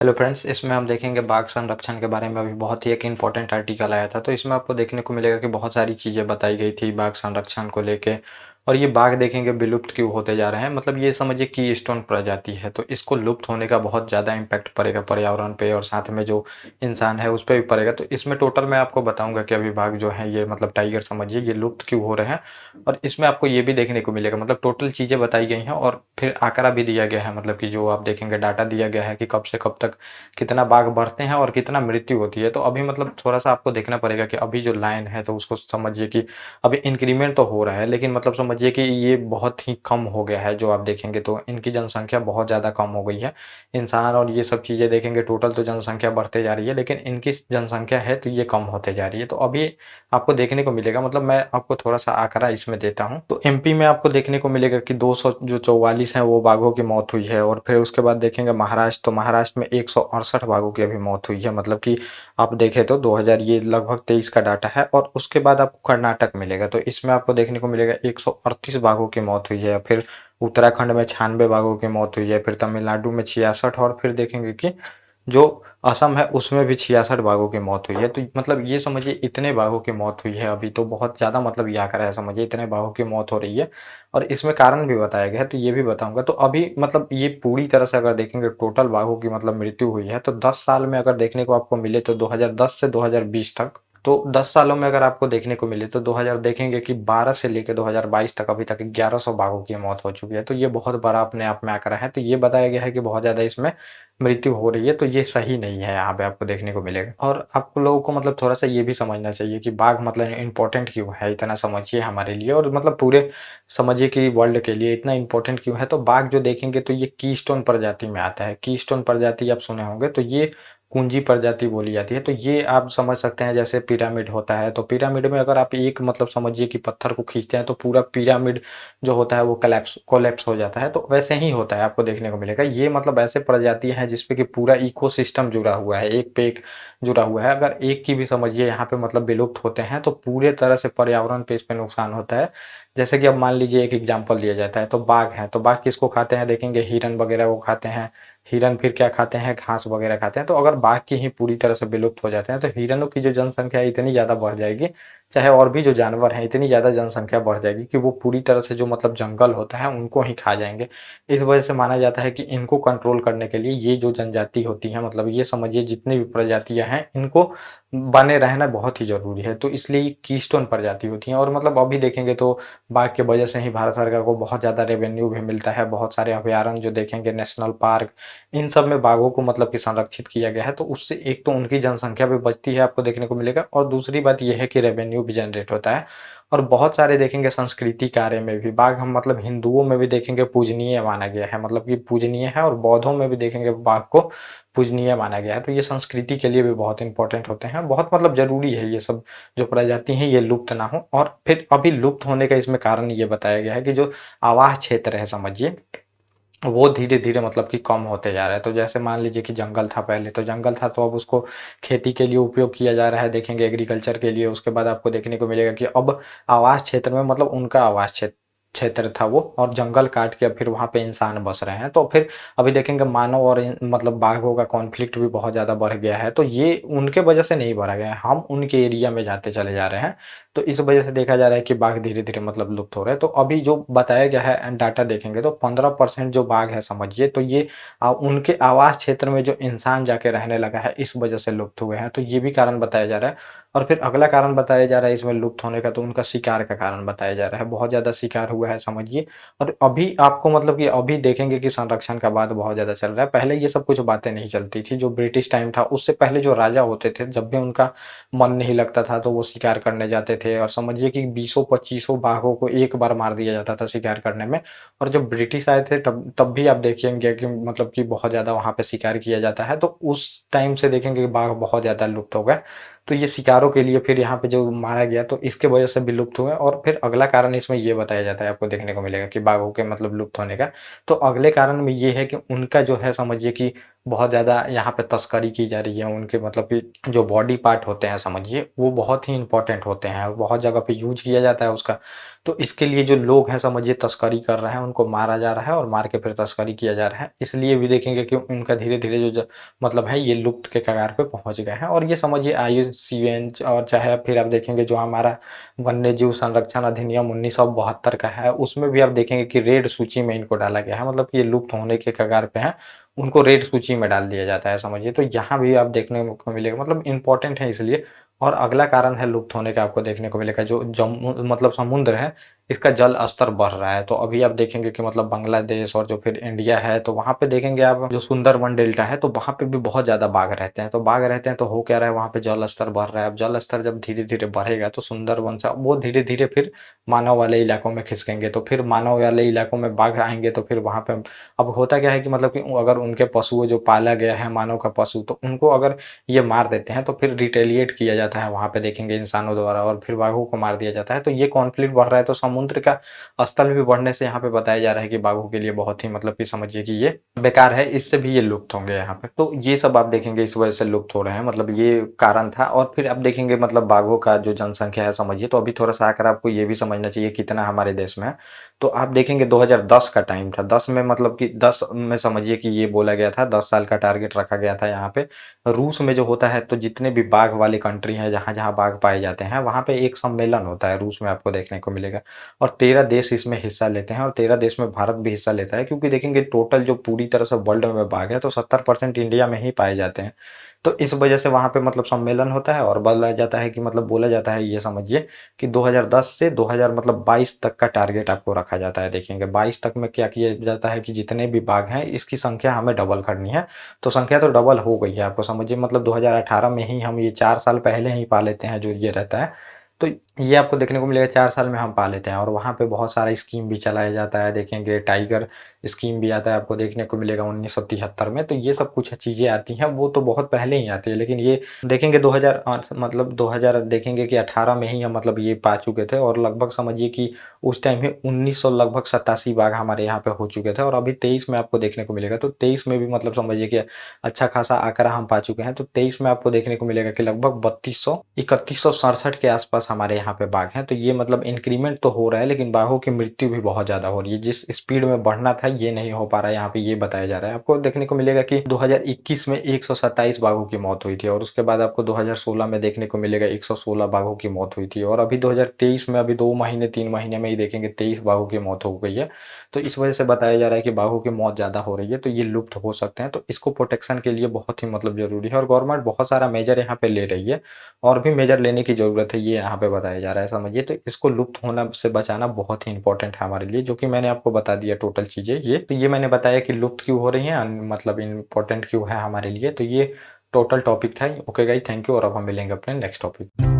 Hello friends, इसमें हम देखेंगे बाघ संरक्षण के बारे में। अभी बहुत ही एक इम्पोर्टेंट आर्टिकल आया था, तो इसमें आपको देखने को मिलेगा कि बहुत सारी चीज़ें बताई गई थी बाघ संरक्षण को लेके। और ये बाघ देखेंगे विलुप्त क्यों होते जा रहे हैं, मतलब ये समझिए की स्टोन प्रजाति है, तो इसको लुप्त होने का बहुत ज़्यादा इम्पैक्ट पड़ेगा पर्यावरण पे और साथ में जो इंसान है उस पर भी पड़ेगा। तो इसमें टोटल मैं आपको बताऊंगा कि अभी बाघ जो है ये मतलब टाइगर समझिए ये लुप्त क्यों हो रहे हैं। और इसमें आपको ये भी देखने को मिलेगा, मतलब टोटल चीज़ें बताई गई हैं और फिर आंकड़ा भी दिया गया है, मतलब कि जो आप देखेंगे डाटा दिया गया है कि कब से कब तक कितना बाघ बढ़ते हैं और कितना मृत्यु होती है। तो अभी मतलब थोड़ा-सा आपको देखना पड़ेगा कि अभी जो लाइन है तो उसको समझिए कि अभी इंक्रीमेंट तो हो रहा है, लेकिन मतलब समझिए कि ये बहुत ही कम हो गया है। जो आप देखेंगे तो इनकी जनसंख्या बहुत ज़्यादा कम हो गई है। इंसान और ये सब चीज़ें देखेंगे टोटल तो जनसंख्या बढ़ते जा रही है, लेकिन इनकी जनसंख्या है तो ये कम होते जा रही है। तो अभी आपको देखने को मिलेगा, मतलब मैं आपको थोड़ा-सा आंकड़ा इसमें देता हूँ। तो एमपी में आपको देखने को मिलेगा कि 200 जो 44 हैं वो बाघों की मौत हुई है। और फिर उसके बाद देखेंगे महाराष्ट्र, तो महाराष्ट्र में 168 बाघों की अभी मौत हुई है। मतलब कि आप देखें तो 2000 ये लगभग 23 का डाटा है। और उसके बाद आपको कर्नाटक मिलेगा, तो इसमें आपको देखने को मिलेगा 138 बाघों की मौत हुई है। फिर उत्तराखंड में 96 बाघों की मौत हुई है। फिर तमिलनाडु में 66 और फिर देखेंगे कि जो असम है उसमें भी 66 बाघों की मौत हुई है। तो मतलब ये समझिए इतने बाघों की मौत हुई है अभी, तो बहुत ज़्यादा मतलब ये आंकड़ा है, समझिए इतने बाघों की मौत हो रही है। और इसमें कारण भी बताया गया है, तो ये भी बताऊंगा। तो अभी मतलब ये पूरी तरह से अगर देखेंगे टोटल बाघों की मतलब मृत्यु हुई है, तो 10 साल में अगर देखने को आपको मिले तो 2010 से 2020 तक, तो 10 सालों में अगर आपको देखने को मिले तो 2000 देखेंगे कि 12 से लेकर 2022 तक अभी तक 1100 बाघों की मौत हो चुकी है। तो ये बहुत बड़ा अपने आप में आंकड़ा है। तो ये बताया गया है कि बहुत ज़्यादा इसमें मृत्यु हो रही है, तो ये सही नहीं है, यहाँ पे आपको देखने को मिलेगा। और आप लोगों को मतलब थोड़ा सा ये भी समझना चाहिए कि बाघ मतलब इम्पोर्टेंट क्यों है, इतना समझिए हमारे लिए और मतलब पूरे समझिए कि वर्ल्ड के लिए इतना इम्पोर्टेंट क्यों है। तो बाघ जो देखेंगे तो ये कीस्टोन प्रजाति में आता है। कीस्टोन प्रजाति आप सुने होंगे, तो ये कुंजी प्रजाति बोली जाती है। तो ये आप समझ सकते हैं जैसे पिरामिड होता है, तो पिरामिड में अगर आप एक मतलब समझिए कि पत्थर को खींचते हैं तो पूरा पिरामिड जो होता है वो कोलैप्स हो जाता है। तो वैसे ही होता है, आपको देखने को मिलेगा। ये मतलब ऐसे प्रजातियां हैं जिसपे कि पूरा इकोसिस्टम जुड़ा हुआ है, एक पे एक जुड़ा हुआ है। अगर एक की भी समझिए यहाँ पे मतलब विलुप्त होते हैं तो पूरे तरह से पर्यावरण पे इस पे नुकसान होता है। जैसे कि अब मान लीजिए एक एग्जाम्पल दिया जाता है, तो बाघ है, तो बाघ किसको खाते हैं देखेंगे, हिरन वगैरह को खाते हैं। हिरन फिर क्या खाते हैं, घास वगैरह खाते हैं। तो अगर बाघ की ही पूरी तरह से विलुप्त हो जाते हैं तो हिरनों की जो जनसंख्या है इतनी ज़्यादा बढ़ जाएगी, चाहे और भी जो जानवर हैं इतनी ज़्यादा जनसंख्या बढ़ जाएगी कि वो पूरी तरह से जो मतलब जंगल होता है उनको ही खा जाएंगे। इस वजह से माना जाता है कि इनको कंट्रोल करने के लिए ये जो जनजाति होती है, मतलब ये समझिए जितनी भी प्रजातियां हैं इनको बने रहना बहुत ही जरूरी है। तो इसलिए ये कीस्टोन प्रजाति होती हैं। और मतलब अभी देखेंगे तो बाघ की वजह से ही भारत सरकार को बहुत ज़्यादा रेवेन्यू भी मिलता है। बहुत सारे अभयारण्य जो देखेंगे, नेशनल पार्क, इन सब में बाघों को मतलब कि संरक्षित किया गया है। तो उससे एक तो उनकी जनसंख्या भी बचती है, आपको देखने को मिलेगा, और दूसरी बात यह है कि रेवेन्यू भी जनरेट होता है। और बहुत सारे देखेंगे संस्कृति कार्य में भी बाघ, हम मतलब हिंदुओं में भी देखेंगे पूजनीय माना गया है, मतलब कि पूजनीय है। और बौद्धों में भी देखेंगे बाघ को पूजनीय माना गया है। तो ये संस्कृति के लिए भी बहुत इंपॉर्टेंट होते हैं, बहुत मतलब जरूरी है ये सब जो प्रजाति हैं ये लुप्त ना हो। और फिर अभी लुप्त होने का इसमें कारण ये बताया गया है कि जो आवास क्षेत्र है समझिए वो धीरे धीरे मतलब कि कम होते जा रहा है। तो जैसे मान लीजिए कि जंगल था, पहले तो जंगल था तो अब उसको खेती के लिए उपयोग किया जा रहा है, देखेंगे एग्रीकल्चर के लिए। उसके बाद आपको देखने को मिलेगा कि अब आवास क्षेत्र में मतलब उनका आवास क्षेत्र क्षेत्र था वो, और जंगल काट के अब फिर वहां पे इंसान बस रहे हैं। तो फिर अभी देखेंगे मानव और मतलब बाघों का कॉन्फ्लिक्ट भी बहुत ज्यादा बढ़ गया है। तो ये उनके वजह से नहीं बढ़ा गया है, हम उनके एरिया में जाते चले जा रहे हैं। तो इस वजह से देखा जा रहा है कि बाघ धीरे धीरे मतलब लुप्त हो रहे हैं। तो अभी जो बताया गया है डाटा देखेंगे तो 15% जो बाघ है समझिए, तो ये उनके आवास क्षेत्र में जो इंसान जाके रहने लगा है इस वजह से लुप्त हुए हैं। तो ये भी कारण बताया जा रहा है। और फिर अगला कारण बताया जा रहा है इसमें लुप्त होने का, तो उनका शिकार का कारण बताया जा रहा है। बहुत ज्यादा शिकार हुआ है समझिए। और अभी आपको मतलब कि अभी देखेंगे कि संरक्षण का बात बहुत ज्यादा चल रहा है। पहले ये सब कुछ बातें नहीं चलती थी, जो ब्रिटिश टाइम था उससे पहले जो राजा होते थे जब भी उनका मन नहीं लगता था तो वो शिकार करने जाते थे। और समझिए कि 20-25 बाघों को एक बार मार दिया जाता था शिकार करने में। और जब ब्रिटिश आए थे तब तब भी आप देखेंगे कि मतलब कि बहुत ज्यादा वहां पे शिकार किया जाता है। तो उस टाइम से देखेंगे कि बाघ बहुत ज्यादा लुप्त हो गए। तो ये शिकारों के लिए फिर यहाँ पे जो मारा गया तो इसके वजह से भी लुप्त हुए। और फिर अगला कारण इसमें ये बताया जाता है, आपको देखने को मिलेगा कि बाघों के मतलब लुप्त होने का। तो अगले कारण में ये है कि उनका जो है समझिए कि बहुत ज़्यादा यहाँ पे तस्करी की जा रही है। उनके मतलब कि जो बॉडी पार्ट होते हैं समझिए, वो बहुत ही इम्पोर्टेंट होते हैं, बहुत जगह पे यूज़ किया जाता है उसका। तो इसके लिए जो लोग हैं समझिए तस्करी कर रहे हैं, उनको मारा जा रहा है और मार के फिर तस्करी किया जा रहा है। इसलिए भी देखेंगे कि उनका धीरे-धीरे जो मतलब है ये लुप्त के कगार पे पहुँच गए हैं। और ये समझिए आईयूसीएन और चाहे फिर आप देखेंगे जो हमारा वन्यजीव संरक्षण अधिनियम 1972 का है, उसमें भी आप देखेंगे कि रेड सूची में इनको डाला गया है, मतलब कि ये लुप्त होने के कगार पे हैं, उनको रेड सूची में डाल दिया जाता है समझिए। तो यहाँ भी आप देखने को मिलेगा, मतलब इम्पोर्टेंट है इसलिए। और अगला कारण है लुप्त होने का, आपको देखने को मिलेगा जो जम्मू मतलब समुद्र है, इसका जल स्तर बढ़ रहा है। तो अभी आप देखेंगे कि मतलब बांग्लादेश और जो फिर इंडिया है, तो वहाँ पे देखेंगे आप जो सुंदरबन डेल्टा है, तो वहाँ पे भी बहुत ज़्यादा बाघ रहते हैं। तो बाघ रहते हैं तो हो क्या रहा है, वहाँ पे जल स्तर बढ़ रहा है। अब जल स्तर जब धीरे-धीरे बढ़ेगा तो सुंदरबन से वो धीरे-धीरे फिर मानव वाले इलाकों में खिसकेंगे। तो फिर मानव वाले इलाकों में बाघ आएँगे तो फिर वहाँ पे अब होता क्या है कि मतलब कि अगर उनके पशुओं जो पाला गया है मानव का पशु, तो उनको अगर ये मार देते हैं तो फिर रिटेलिएट किया जाता है वहाँ पे देखेंगे इंसानों द्वारा, और फिर बाघों को मार दिया जाता है। तो ये कॉन्फ्लिक्ट बढ़ रहा है, तो समुद्र का स्तर भी बढ़ने से यहाँ पे बताया जा रहा है कि बाघों के लिए बहुत ही मतलब कि समझिए कि ये बेकार है, इससे भी ये लुप्त होंगे यहाँ पे। तो ये सब आप देखेंगे इस वजह से लुप्त हो रहे हैं, मतलब ये कारण था। और फिर आप देखेंगे मतलब बाघों का जो जनसंख्या है समझिए, तो अभी थोड़ा सा आकर आपको ये भी समझना चाहिए कितना हमारे देश में है। तो आप देखेंगे 2010 का टाइम था, 10 में मतलब कि 10 में समझिए कि ये बोला गया था, 10 साल का टारगेट रखा गया था यहाँ पे। रूस में जो होता है, तो जितने भी बाघ वाली कंट्री हैं, जहाँ-जहाँ बाघ पाए जाते हैं, वहाँ पे एक सम्मेलन होता है रूस में, आपको देखने को मिलेगा। और 13 देश इसमें हिस्सा लेते हैं, और 13 देश में भारत भी हिस्सा लेता है, क्योंकि देखेंगे टोटल जो पूरी तरह से वर्ल्ड में बाघ है, तो 70% इंडिया में ही पाए जाते हैं। तो इस वजह से वहाँ पे मतलब सम्मेलन होता है और बोला जाता है कि मतलब बोला जाता है, ये समझिए कि 2010 से 2000 मतलब 22 तक का टारगेट आपको रखा जाता है। देखेंगे 22 तक में क्या किया जाता है कि जितने भी बाघ हैं, इसकी संख्या हमें डबल करनी है। तो संख्या तो डबल हो गई है, आपको समझिए मतलब 2018 में ही हम ये 4 साल पहले ही पा लेते हैं जो ये रहता है। तो ये आपको देखने को मिलेगा 4 साल में हम पा लेते हैं, और वहाँ पे बहुत सारा स्कीम भी चलाया जाता है। देखेंगे टाइगर स्कीम भी आता है, आपको देखने को मिलेगा 1973 में। तो ये सब कुछ चीज़ें आती हैं, वो तो बहुत पहले ही आती है, लेकिन ये देखेंगे 2008 मतलब 2000 देखेंगे कि 18 में ही हम मतलब ये पा चुके थे, और लगभग समझिए कि उस टाइम में 1900 लगभग 87 बाघ हमारे यहाँ पे हो चुके थे, और अभी 23 में आपको देखने को मिलेगा। तो 23 में भी मतलब समझिए कि अच्छा खासा आंकड़ा हम पा चुके हैं। तो 23 में आपको देखने को मिलेगा कि लगभग 3167 के आसपास हमारे यहाँ पे बाघ हैं। तो ये मतलब इंक्रीमेंट तो हो रहा है, लेकिन बाघों की मृत्यु भी बहुत ज़्यादा हो रही है। जिस स्पीड में बढ़ना था ये नहीं हो पा रहा है, यहाँ पे ये बताया जा रहा है। आपको देखने को मिलेगा कि 2021 में 127 बाघों की मौत हुई थी, और उसके बाद आपको 2016 में देखने को मिलेगा 116 बाघों की मौत हुई थी, और अभी 2023 में अभी 2 महीने 3 महीने में ही देखेंगे 23 बाघों की मौत हो गई है। तो इस वजह से बताया जा रहा है कि बाघों की मौत ज़्यादा हो रही है, तो ये लुप्त हो सकते हैं। तो इसको प्रोटेक्शन के लिए बहुत ही मतलब ज़रूरी है, और गवर्नमेंट बहुत सारा मेजर यहाँ पे ले रही है, और भी मेजर लेने की ज़रूरत है, ये यहाँ पे बताया जा रहा है समझिए। तो इसको लुप्त होना से बचाना बहुत ही इंपॉर्टेंट है हमारे लिए, जो कि मैंने आपको बता दिया टोटल चीज़ें ये। तो ये मैंने बताया कि लुप्त क्यों हो रही हैं, मतलब इम्पोर्टेंट क्यों है हमारे लिए। तो ये टोटल टॉपिक था। ओके गाइस, थैंक यू, और अब हम मिलेंगे अपने नेक्स्ट टॉपिक।